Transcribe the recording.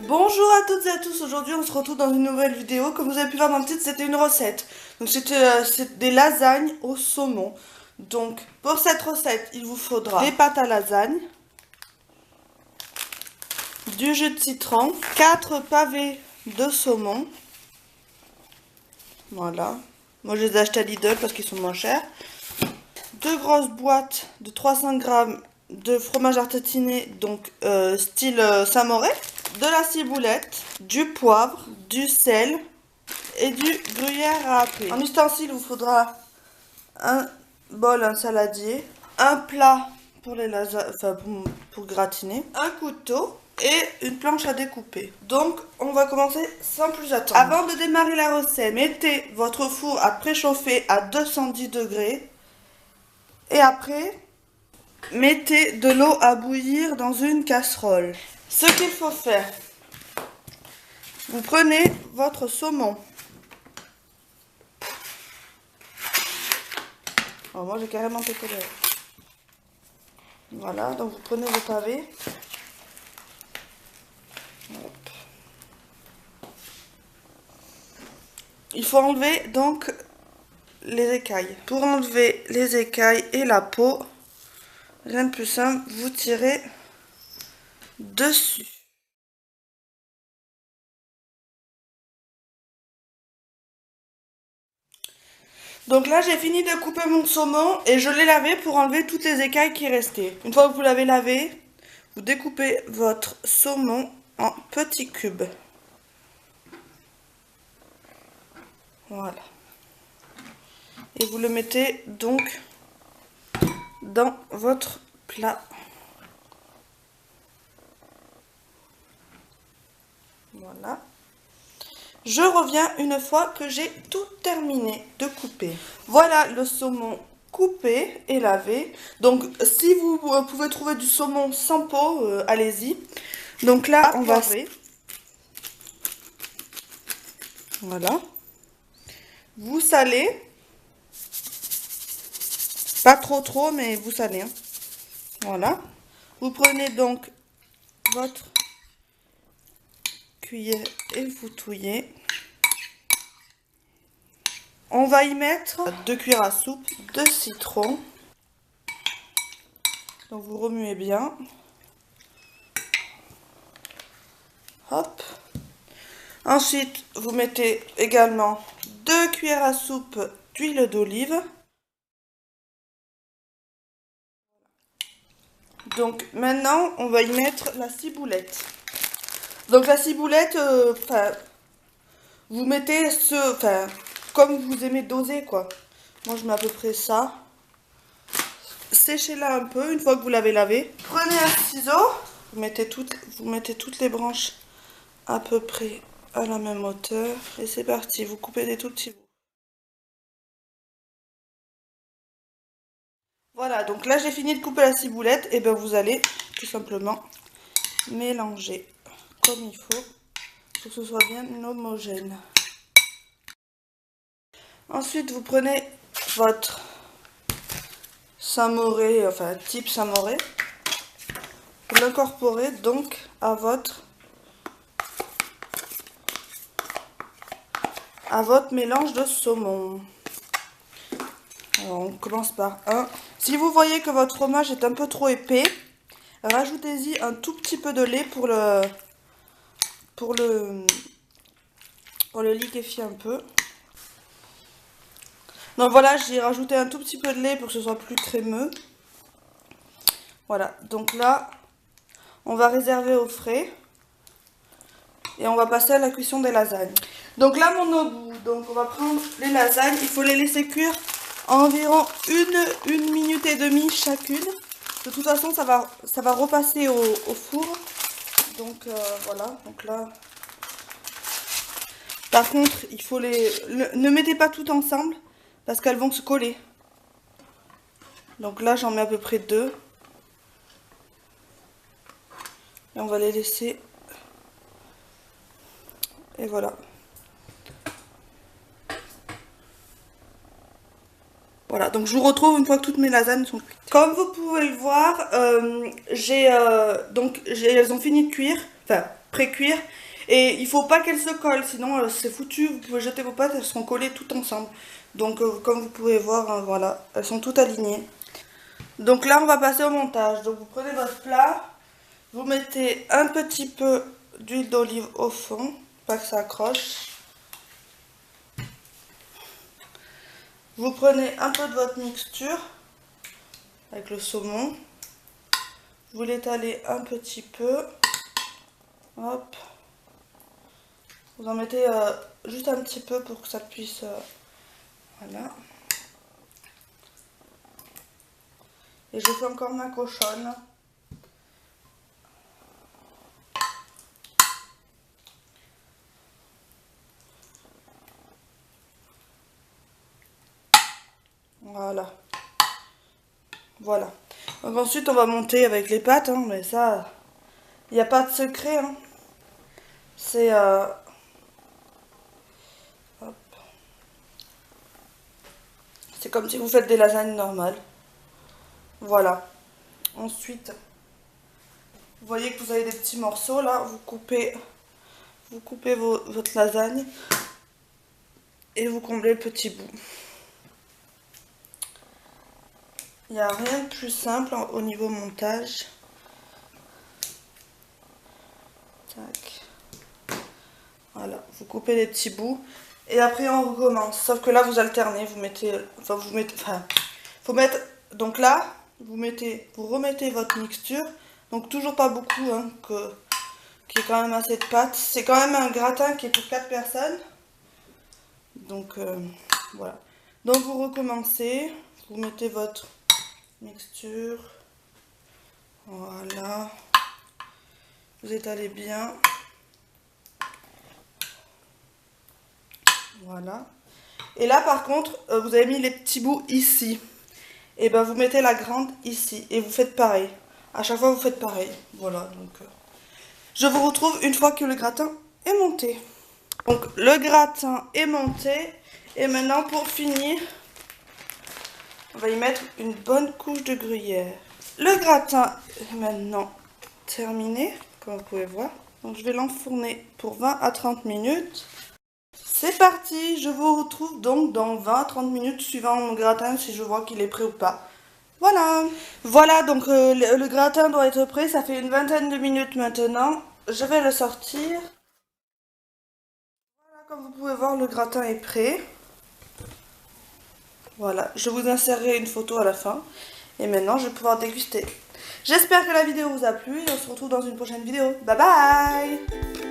Bonjour à toutes et à tous, aujourd'hui on se retrouve dans une nouvelle vidéo. Comme vous avez pu voir dans le titre, c'était une recette. Donc c'est des lasagnes au saumon. Donc pour cette recette, il vous faudra des pâtes à lasagne, du jus de citron, 4 pavés de saumon. Voilà, moi je les ai achetés à Lidl parce qu'ils sont moins chers. 2 grosses boîtes de 300 g de fromage à tartiner, donc style Saint-Moré, de la ciboulette, du poivre, du sel et du gruyère à happer. En ustensile, il vous faudra un bol, un saladier, un plat pour les lasagnes, enfin pour gratiner, un couteau et une planche à découper. Donc on va commencer sans plus attendre. Avant de démarrer la recette, mettez votre four à préchauffer à 210 degrés et après mettez de l'eau à bouillir dans une casserole. Ce qu'il faut faire, vous prenez votre saumon. Oh, moi j'ai carrément pété le... Voilà, donc vous prenez vos pavés. Hop. Il faut enlever donc les écailles. Pour enlever les écailles et la peau, rien de plus simple, vous tirez dessus. Donc là, j'ai fini de couper mon saumon et je l'ai lavé pour enlever toutes les écailles qui restaient. Une fois que vous l'avez lavé, vous découpez votre saumon en petits cubes. Voilà. Et vous le mettez donc dans votre plat. Voilà. Je reviens une fois que j'ai tout terminé de couper. Voilà le saumon coupé et lavé. Donc si vous pouvez trouver du saumon sans peau, allez-y. Donc là, on va... Voilà. Vous salez. Pas trop, mais vous salez. Hein. Voilà. Vous prenez donc votre cuillère et vous touillez. On va y mettre 2 cuillères à soupe de citron. Donc vous remuez bien. Hop. Ensuite, vous mettez également 2 cuillères à soupe d'huile d'olive. Donc maintenant, on va y mettre la ciboulette. Donc la ciboulette, vous mettez comme vous aimez doser quoi. Moi je mets à peu près ça. Séchez-la un peu une fois que vous l'avez lavé. Prenez un ciseau, vous mettez toutes les branches à peu près à la même hauteur. Et c'est parti, vous coupez des tout petits bouts. Voilà, donc là j'ai fini de couper la ciboulette. Et bien vous allez tout simplement mélanger comme il faut pour que ce soit bien homogène. Ensuite, vous prenez votre Saint-Moré, enfin type Saint-Moré. Vous l'incorporez donc à votre mélange de saumon. Alors, on commence par un. Si vous voyez que votre fromage est un peu trop épais, rajoutez-y un tout petit peu de lait pour le liquéfier un peu. Donc voilà, j'ai rajouté un tout petit peu de lait pour que ce soit plus crémeux. Voilà, donc là, on va réserver au frais. Et on va passer à la cuisson des lasagnes. Donc là, mon au bout. Donc on va prendre les lasagnes. Il faut les laisser cuire environ une minute et demie chacune. De toute façon, ça va repasser au four. Donc voilà, donc là... Par contre, il faut ne mettez pas toutes ensemble parce qu'elles vont se coller. Donc là, j'en mets à peu près 2. Et on va les laisser. Et voilà. Voilà, donc je vous retrouve une fois que toutes mes lasagnes sont cuites. Comme vous pouvez le voir, elles ont fini de cuire. Enfin, pré-cuire. Et il faut pas qu'elles se collent, sinon c'est foutu, vous pouvez jeter vos pâtes, elles seront collées toutes ensemble. Donc comme vous pouvez voir, hein, voilà, elles sont toutes alignées. Donc là on va passer au montage. Donc vous prenez votre plat, vous mettez un petit peu d'huile d'olive au fond, pas que ça accroche. Vous prenez un peu de votre mixture avec le saumon, vous l'étalez un petit peu, hop. Vous en mettez juste un petit peu pour que ça puisse... voilà. Et je fais encore ma cochonne. Voilà. Voilà. Donc ensuite on va monter avec les pâtes, hein, mais ça, il n'y a pas de secret. Hein. C'est... c'est comme si vous faites des lasagnes normales. Voilà. Ensuite, vous voyez que vous avez des petits morceaux là, vous coupez votre lasagne et vous comblez le petit bout. Il n'y a rien de plus simple au niveau montage. Tac. Voilà, vous coupez les petits bouts et après on recommence. Sauf que là vous alternez, vous mettez, faut mettre. Donc là, vous remettez votre mixture. Donc toujours pas beaucoup, hein, qu'il y ait quand même assez de pâtes. C'est quand même un gratin qui est pour 4 personnes. Donc voilà. Donc vous recommencez, vous mettez votre mixture. Voilà. Vous étalez bien. Voilà. Et là par contre, vous avez mis les petits bouts ici. Et ben vous mettez la grande ici. Et vous faites pareil. À chaque fois vous faites pareil. Voilà. Donc je vous retrouve une fois que le gratin est monté. Donc le gratin est monté. Et maintenant pour finir, on va y mettre une bonne couche de gruyère. Le gratin est maintenant terminé, comme vous pouvez voir. Donc je vais l'enfourner pour 20 à 30 minutes. C'est parti, je vous retrouve donc dans 20 à 30 minutes suivant mon gratin si je vois qu'il est prêt ou pas. Voilà. Voilà, donc le gratin doit être prêt, ça fait une vingtaine de minutes maintenant. Je vais le sortir. Voilà, comme vous pouvez voir, le gratin est prêt. Voilà, je vous insérerai une photo à la fin. Et maintenant, je vais pouvoir déguster. J'espère que la vidéo vous a plu et on se retrouve dans une prochaine vidéo. Bye bye!